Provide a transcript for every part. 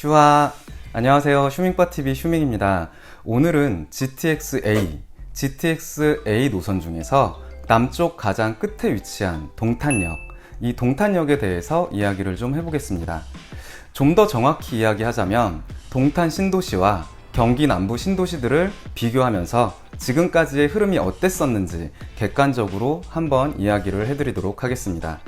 슈아, 안녕하세요. 슈밍바TV 슈밍입니다. 오늘은 GTX-A 노선 중에서 남쪽 가장 끝에 위치한 동탄역, 이 동탄역에 대해서 이야기를 좀 해보겠습니다. 좀 더 정확히 이야기하자면 동탄 신도시와 경기 남부 신도시들을 비교하면서 지금까지의 흐름이 어땠었는지 객관적으로 한번 이야기를 해드리도록 하겠습니다.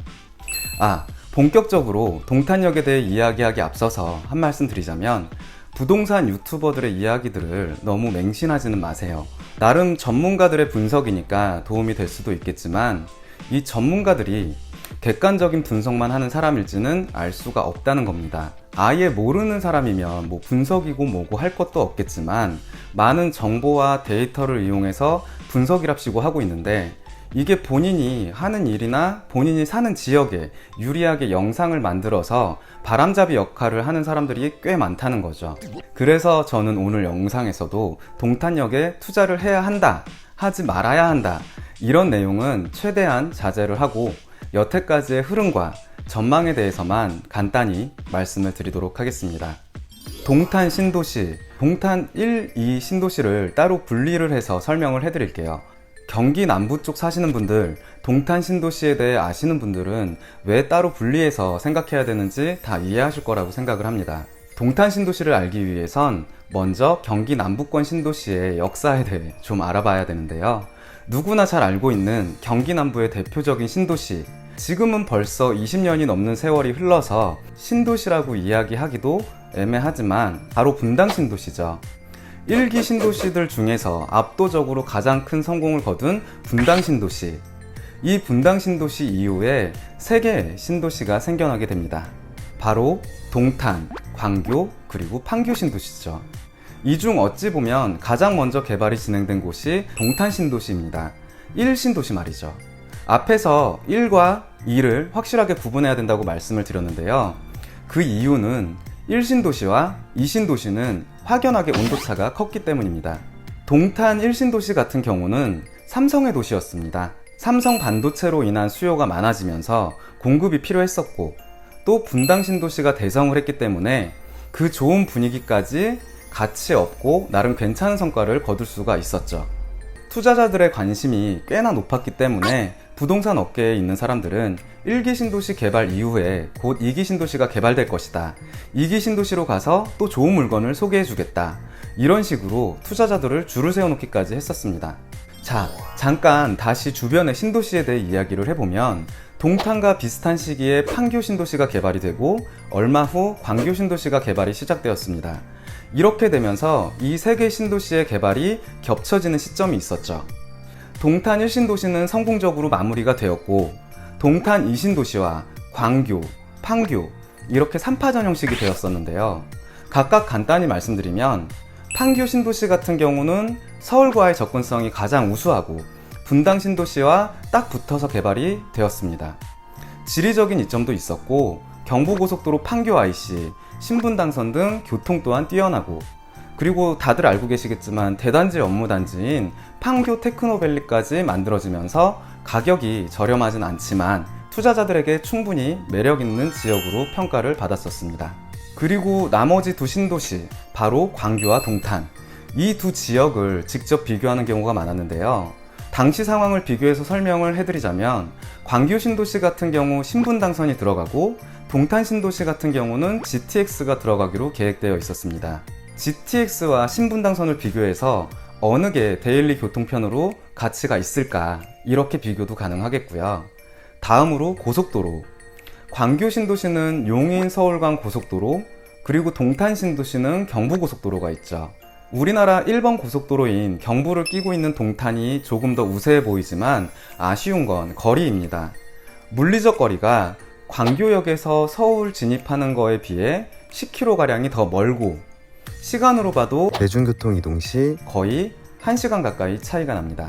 본격적으로 동탄역에 대해 이야기하기 앞서서 한 말씀 드리자면 부동산 유튜버들의 이야기들을 너무 맹신하지는 마세요. 나름 전문가들의 분석이니까 도움이 될 수도 있겠지만 이 전문가들이 객관적인 분석만 하는 사람일지는 알 수가 없다는 겁니다. 아예 모르는 사람이면 분석이고 뭐고 할 것도 없겠지만 많은 정보와 데이터를 이용해서 분석이랍시고 하고 있는데 이게 본인이 하는 일이나 본인이 사는 지역에 유리하게 영상을 만들어서 바람잡이 역할을 하는 사람들이 꽤 많다는 거죠. 그래서 저는 오늘 영상에서도 동탄역에 투자를 해야 한다, 하지 말아야 한다, 이런 내용은 최대한 자제를 하고 여태까지의 흐름과 전망에 대해서만 간단히 말씀을 드리도록 하겠습니다. 동탄 신도시, 동탄 1, 2 신도시를 따로 분리를 해서 설명을 해드릴게요. 경기 남부 쪽 사시는 분들, 동탄 신도시에 대해 아시는 분들은 왜 따로 분리해서 생각해야 되는지 다 이해하실 거라고 생각을 합니다. 동탄 신도시를 알기 위해선 먼저 경기 남부권 신도시의 역사에 대해 좀 알아봐야 되는데요. 누구나 잘 알고 있는 경기 남부의 대표적인 신도시, 지금은 벌써 20년이 넘는 세월이 흘러서 신도시라고 이야기하기도 애매하지만 바로 분당 신도시죠. 1기 신도시들 중에서 압도적으로 가장 큰 성공을 거둔 분당 신도시. 이 분당 신도시 이후에 3개의 신도시가 생겨나게 됩니다. 바로 동탄, 광교, 그리고 판교 신도시죠. 이 중 어찌 보면 가장 먼저 개발이 진행된 곳이 동탄 신도시입니다. 1신도시 말이죠. 앞에서 1과 2를 확실하게 구분해야 된다고 말씀을 드렸는데요. 그 이유는 1신도시와 2신도시는 확연하게 온도차가 컸기 때문입니다. 동탄 1신도시 같은 경우는 삼성의 도시였습니다. 삼성 반도체로 인한 수요가 많아지면서 공급이 필요했었고 또 분당 신도시가 대성을 했기 때문에 그 좋은 분위기까지 같이 업고 나름 괜찮은 성과를 거둘 수가 있었죠. 투자자들의 관심이 꽤나 높았기 때문에 부동산 업계에 있는 사람들은 1기 신도시 개발 이후에 곧 2기 신도시가 개발될 것이다. 2기 신도시로 가서 또 좋은 물건을 소개해 주겠다. 이런 식으로 투자자들을 줄을 세워놓기까지 했었습니다. 자, 잠깐 다시 주변의 신도시에 대해 이야기를 해보면 동탄과 비슷한 시기에 판교 신도시가 개발이 되고 얼마 후 광교 신도시가 개발이 시작되었습니다. 이렇게 되면서 이 3개 신도시의 개발이 겹쳐지는 시점이 있었죠. 동탄 1신도시는 성공적으로 마무리가 되었고 동탄 2신도시와 광교, 판교 이렇게 3파전 형식이 되었었는데요. 각각 간단히 말씀드리면 판교 신도시 같은 경우는 서울과의 접근성이 가장 우수하고 분당 신도시와 딱 붙어서 개발이 되었습니다. 지리적인 이점도 있었고 경부고속도로 판교 IC, 신분당선 등 교통 또한 뛰어나고 그리고 다들 알고 계시겠지만 대단지 업무단지인 판교 테크노밸리까지 만들어지면서 가격이 저렴하진 않지만 투자자들에게 충분히 매력있는 지역으로 평가를 받았었습니다. 그리고 나머지 두 신도시, 바로 광교와 동탄, 이 두 지역을 직접 비교하는 경우가 많았는데요. 당시 상황을 비교해서 설명을 해드리자면 광교 신도시 같은 경우 신분당선이 들어가고 동탄 신도시 같은 경우는 GTX가 들어가기로 계획되어 있었습니다. GTX와 신분당선을 비교해서 어느 게 데일리 교통편으로 가치가 있을까, 이렇게 비교도 가능하겠고요. 다음으로 고속도로. 광교 신도시는 용인 서울간 고속도로, 그리고 동탄 신도시는 경부고속도로가 있죠. 우리나라 1번 고속도로인 경부를 끼고 있는 동탄이 조금 더 우세해 보이지만 아쉬운 건 거리입니다. 물리적 거리가 광교역에서 서울 진입하는 거에 비해 10km가량이 더 멀고 시간으로 봐도 대중교통 이동 시 거의 1시간 가까이 차이가 납니다.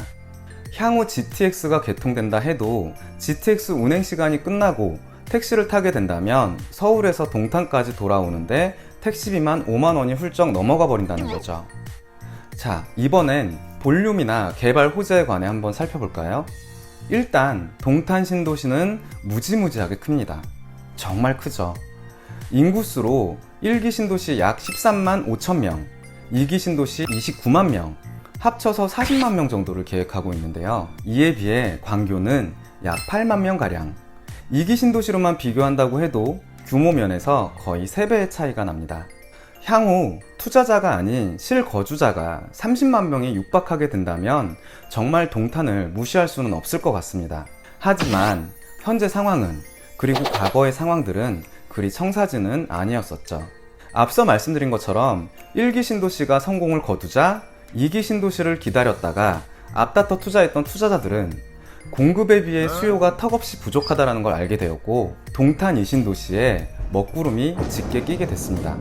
향후 GTX가 개통된다 해도 GTX 운행 시간이 끝나고 택시를 타게 된다면 서울에서 동탄까지 돌아오는데 택시비만 5만 원이 훌쩍 넘어가 버린다는 거죠. 자, 이번엔 볼륨이나 개발 호재에 관해 한번 살펴볼까요? 일단 동탄 신도시는 무지무지하게 큽니다. 정말 크죠. 인구수로 1기 신도시 약 13만 5천 명, 2기 신도시 29만 명, 합쳐서 40만 명 정도를 계획하고 있는데요. 이에 비해 광교는 약 8만 명가량, 2기 신도시로만 비교한다고 해도 규모 면에서 거의 3배의 차이가 납니다. 향후 투자자가 아닌 실거주자가 30만 명이 육박하게 된다면 정말 동탄을 무시할 수는 없을 것 같습니다. 하지만 현재 상황은, 그리고 과거의 상황들은 그리 청사지는 아니었었죠. 앞서 말씀드린 것처럼 1기 신도시가 성공을 거두자 2기 신도시를 기다렸다가 앞다퉈 투자했던 투자자들은 공급에 비해 수요가 턱없이 부족하다는 걸 알게 되었고, 동탄 2신도시에 먹구름이 짙게 끼게 됐습니다.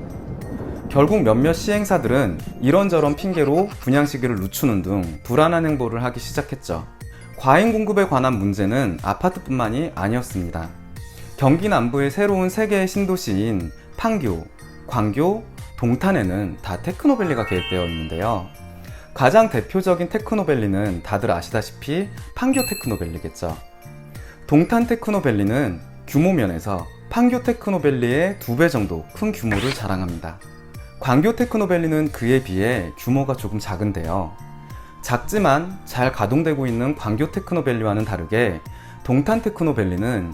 결국 몇몇 시행사들은 이런저런 핑계로 분양 시기를 늦추는 등 불안한 행보를 하기 시작했죠. 과잉 공급에 관한 문제는 아파트뿐만이 아니었습니다. 경기 남부의 새로운 3개의 신도시인 판교, 광교, 동탄에는 다 테크노밸리가 계획되어 있는데요. 가장 대표적인 테크노밸리는 다들 아시다시피 판교 테크노밸리겠죠. 동탄 테크노밸리는 규모 면에서 판교 테크노밸리의 2배 정도 큰 규모를 자랑합니다. 광교 테크노밸리는 그에 비해 규모가 조금 작은데요. 작지만 잘 가동되고 있는 광교 테크노밸리와는 다르게 동탄 테크노밸리는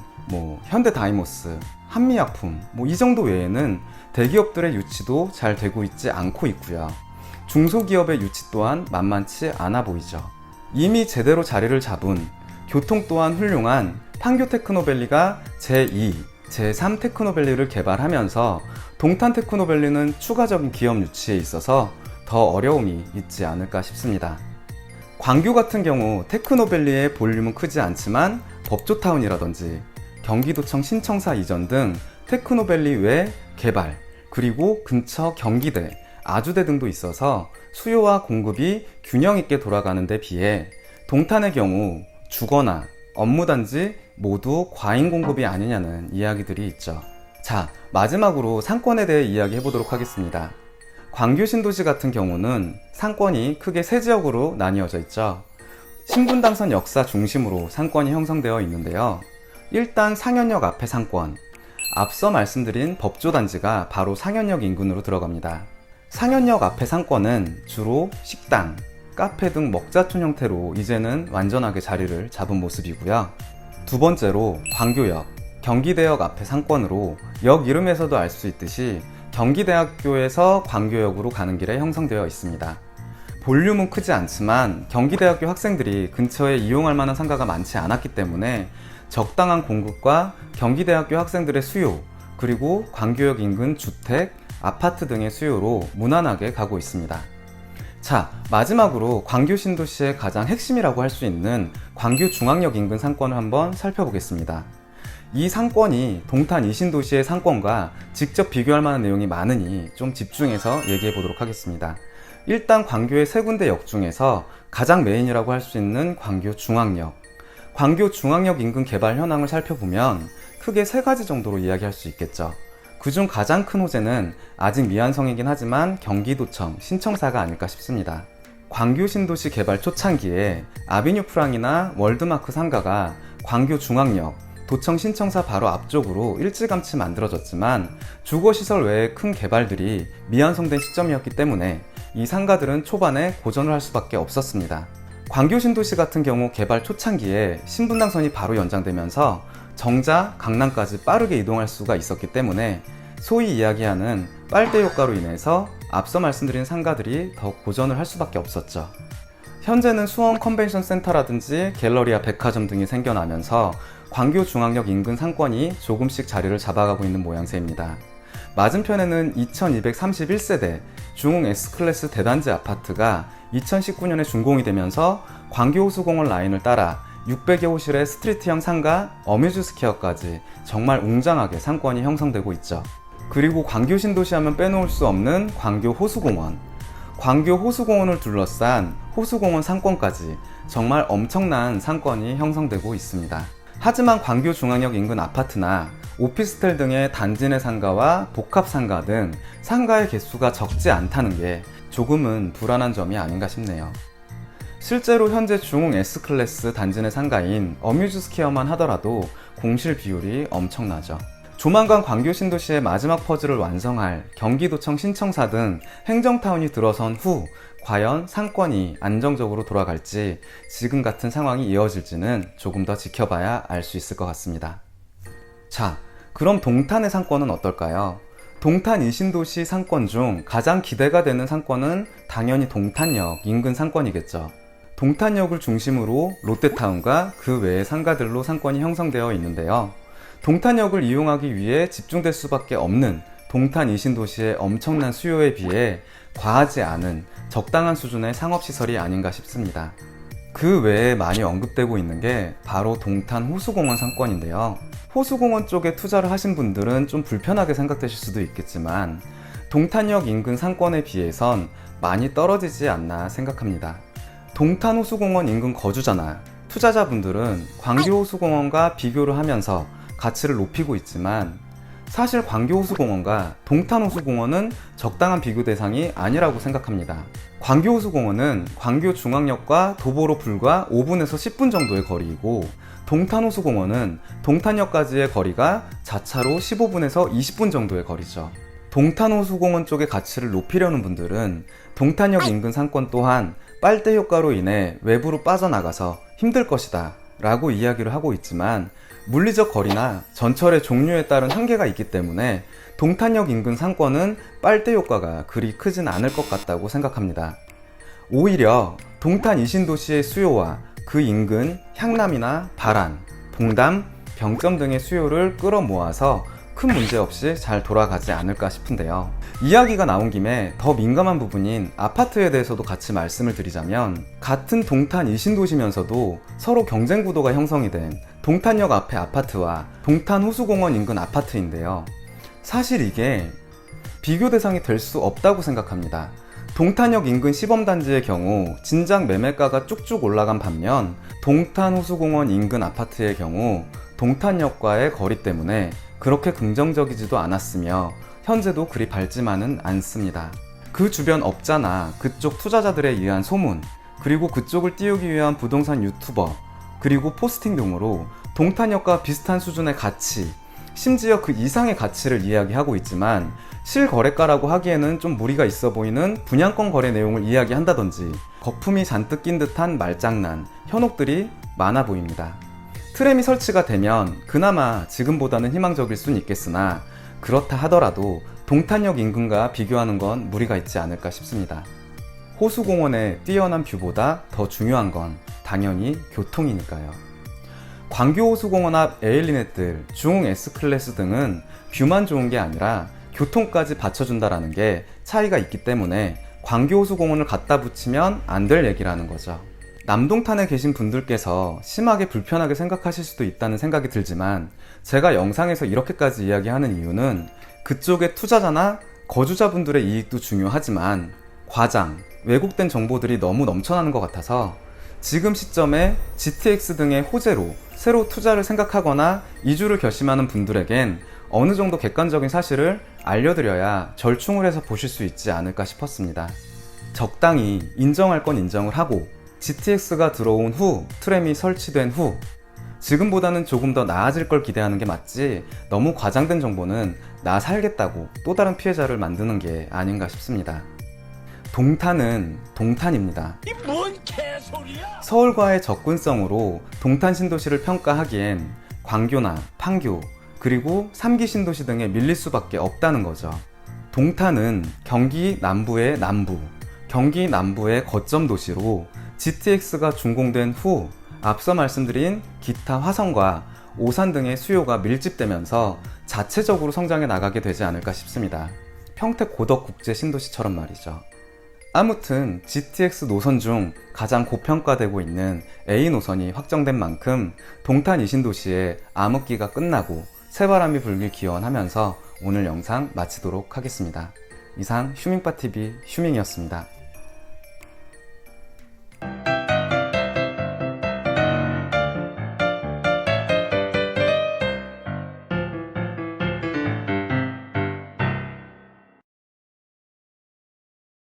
현대다이모스, 한미약품 이 정도 외에는 대기업들의 유치도 잘 되고 있지 않고 있고요. 중소기업의 유치 또한 만만치 않아 보이죠. 이미 제대로 자리를 잡은, 교통 또한 훌륭한 판교 테크노밸리가 제2, 제3 테크노밸리를 개발하면서 동탄 테크노밸리는 추가적인 기업 유치에 있어서 더 어려움이 있지 않을까 싶습니다. 광교 같은 경우 테크노밸리의 볼륨은 크지 않지만 법조타운이라든지 경기도청 신청사 이전 등 테크노밸리 외 개발, 그리고 근처 경기대, 아주대 등도 있어서 수요와 공급이 균형 있게 돌아가는 데 비해 동탄의 경우 주거나 업무단지 모두 과잉 공급이 아니냐는 이야기들이 있죠. 자, 마지막으로 상권에 대해 이야기해 보도록 하겠습니다. 광교 신도시 같은 경우는 상권이 크게 3지역으로 나뉘어져 있죠. 신분당선 역사 중심으로 상권이 형성되어 있는데요. 일단 상현역 앞에 상권, 앞서 말씀드린 법조단지가 바로 상현역 인근으로 들어갑니다. 상현역 앞에 상권은 주로 식당, 카페 등 먹자촌 형태로 이제는 완전하게 자리를 잡은 모습이고요. 두 번째로 광교역, 경기대역 앞에 상권으로 역 이름에서도 알 수 있듯이 경기대학교에서 광교역으로 가는 길에 형성되어 있습니다. 볼륨은 크지 않지만 경기대학교 학생들이 근처에 이용할 만한 상가가 많지 않았기 때문에 적당한 공급과 경기대학교 학생들의 수요, 그리고 광교역 인근 주택, 아파트 등의 수요로 무난하게 가고 있습니다. 자, 마지막으로 광교 신도시의 가장 핵심이라고 할 수 있는 광교 중앙역 인근 상권을 한번 살펴보겠습니다. 이 상권이 동탄 2신도시의 상권과 직접 비교할 만한 내용이 많으니 좀 집중해서 얘기해 보도록 하겠습니다. 일단 광교의 3군데 역 중에서 가장 메인이라고 할 수 있는 광교 중앙역. 광교 중앙역 인근 개발 현황을 살펴보면 크게 3가지 정도로 이야기할 수 있겠죠. 그중 가장 큰 호재는 아직 미완성이긴 하지만 경기도청 신청사가 아닐까 싶습니다. 광교 신도시 개발 초창기에 아비뉴 프랑이나 월드마크 상가가 광교 중앙역, 도청 신청사 바로 앞쪽으로 일찌감치 만들어졌지만 주거시설 외의 큰 개발들이 미완성된 시점이었기 때문에 이 상가들은 초반에 고전을 할 수밖에 없었습니다. 광교 신도시 같은 경우 개발 초창기에 신분당선이 바로 연장되면서 정자, 강남까지 빠르게 이동할 수가 있었기 때문에 소위 이야기하는 빨대 효과로 인해서 앞서 말씀드린 상가들이 더 고전을 할 수밖에 없었죠. 현재는 수원 컨벤션 센터라든지 갤러리아 백화점 등이 생겨나면서 광교 중앙역 인근 상권이 조금씩 자리를 잡아가고 있는 모양새입니다. 맞은편에는 2231세대 중흥 S클래스 대단지 아파트가 2019년에 준공이 되면서 광교 호수공원 라인을 따라 600여 호실의 스트리트형 상가, 어뮤즈스퀘어까지 정말 웅장하게 상권이 형성되고 있죠. 그리고 광교 신도시 하면 빼놓을 수 없는 광교 호수공원. 광교 호수공원을 둘러싼 호수공원 상권까지 정말 엄청난 상권이 형성되고 있습니다. 하지만 광교 중앙역 인근 아파트나 오피스텔 등의 단지 내 상가와 복합 상가 등 상가의 개수가 적지 않다는 게 조금은 불안한 점이 아닌가 싶네요. 실제로 현재 중흥 S클래스 단지 내 상가인 어뮤즈스퀘어만 하더라도 공실 비율이 엄청나죠. 조만간 광교 신도시의 마지막 퍼즐을 완성할 경기도청 신청사 등 행정타운이 들어선 후 과연 상권이 안정적으로 돌아갈지, 지금 같은 상황이 이어질지는 조금 더 지켜봐야 알 수 있을 것 같습니다. 자, 그럼 동탄의 상권은 어떨까요? 동탄 이신도시 상권 중 가장 기대가 되는 상권은 당연히 동탄역 인근 상권이겠죠. 동탄역을 중심으로 롯데타운과 그 외의 상가들로 상권이 형성되어 있는데요. 동탄역을 이용하기 위해 집중될 수밖에 없는 동탄 이신도시의 엄청난 수요에 비해 과하지 않은 적당한 수준의 상업시설이 아닌가 싶습니다. 그 외에 많이 언급되고 있는 게 바로 동탄 호수공원 상권인데요. 호수공원 쪽에 투자를 하신 분들은 좀 불편하게 생각되실 수도 있겠지만 동탄역 인근 상권에 비해선 많이 떨어지지 않나 생각합니다. 동탄 호수공원 인근 거주자나 투자자분들은 광교 호수공원과 비교를 하면서 가치를 높이고 있지만, 사실 광교 호수공원과 동탄 호수공원은 적당한 비교 대상이 아니라고 생각합니다. 광교 호수공원은 광교 중앙역과 도보로 불과 5분에서 10분 정도의 거리이고, 동탄 호수공원은 동탄역까지의 거리가 자차로 15분에서 20분 정도의 거리죠. 동탄 호수공원 쪽의 가치를 높이려는 분들은 동탄역 인근 상권 또한 빨대 효과로 인해 외부로 빠져나가서 힘들 것이다 라고 이야기를 하고 있지만, 물리적 거리나 전철의 종류에 따른 한계가 있기 때문에 동탄역 인근 상권은 빨대 효과가 그리 크진 않을 것 같다고 생각합니다. 오히려 동탄 이신도시의 수요와 그 인근 향남이나 발안, 봉담, 병점 등의 수요를 끌어모아서 큰 문제 없이 잘 돌아가지 않을까 싶은데요. 이야기가 나온 김에 더 민감한 부분인 아파트에 대해서도 같이 말씀을 드리자면, 같은 동탄 이신도시면서도 서로 경쟁 구도가 형성이 된 동탄역 앞의 아파트와 동탄 호수공원 인근 아파트인데요. 사실 이게 비교 대상이 될 수 없다고 생각합니다. 동탄역 인근 시범단지의 경우 진작 매매가가 쭉쭉 올라간 반면, 동탄 호수공원 인근 아파트의 경우 동탄역과의 거리 때문에 그렇게 긍정적이지도 않았으며 현재도 그리 밝지만은 않습니다. 그 주변 업자나 그쪽 투자자들에 의한 소문, 그리고 그쪽을 띄우기 위한 부동산 유튜버, 그리고 포스팅 등으로 동탄역과 비슷한 수준의 가치, 심지어 그 이상의 가치를 이야기하고 있지만, 실거래가라고 하기에는 좀 무리가 있어 보이는 분양권 거래 내용을 이야기한다든지 거품이 잔뜩 낀 듯한 말장난, 현혹들이 많아 보입니다. 트램이 설치가 되면 그나마 지금보다는 희망적일 순 있겠으나, 그렇다 하더라도 동탄역 인근과 비교하는 건 무리가 있지 않을까 싶습니다. 호수공원의 뛰어난 뷰보다 더 중요한 건 당연히 교통이니까요. 광교 호수공원 앞 에일리넷들, 중흥 S클래스 등은 뷰만 좋은 게 아니라 교통까지 받쳐준다라는 게 차이가 있기 때문에 광교 호수공원을 갖다 붙이면 안 될 얘기라는 거죠. 남동탄에 계신 분들께서 심하게 불편하게 생각하실 수도 있다는 생각이 들지만, 제가 영상에서 이렇게까지 이야기하는 이유는 그쪽의 투자자나 거주자분들의 이익도 중요하지만 과장, 왜곡된 정보들이 너무 넘쳐나는 것 같아서 지금 시점에 GTX 등의 호재로 새로 투자를 생각하거나 이주를 결심하는 분들에겐 어느 정도 객관적인 사실을 알려드려야 절충을 해서 보실 수 있지 않을까 싶었습니다. 적당히 인정할 건 인정을 하고, GTX가 들어온 후, 트램이 설치된 후 지금보다는 조금 더 나아질 걸 기대하는 게 맞지, 너무 과장된 정보는 나 살겠다고 또 다른 피해자를 만드는 게 아닌가 싶습니다. 동탄은 동탄입니다. 이 뭔 개소리야? 서울과의 접근성으로 동탄 신도시를 평가하기엔 광교나 판교, 그리고 3기 신도시 등에 밀릴 수밖에 없다는 거죠. 동탄은 경기 남부의 남부, 경기 남부의 거점 도시로 GTX가 준공된 후 앞서 말씀드린 기타 화성과 오산 등의 수요가 밀집되면서 자체적으로 성장해 나가게 되지 않을까 싶습니다. 평택 고덕국제 신도시처럼 말이죠. 아무튼 GTX 노선 중 가장 고평가되고 있는 A 노선이 확정된 만큼 동탄 이신도시의 암흑기가 끝나고 새바람이 불길 기원하면서 오늘 영상 마치도록 하겠습니다. 이상 휴밍바TV 휴밍이었습니다.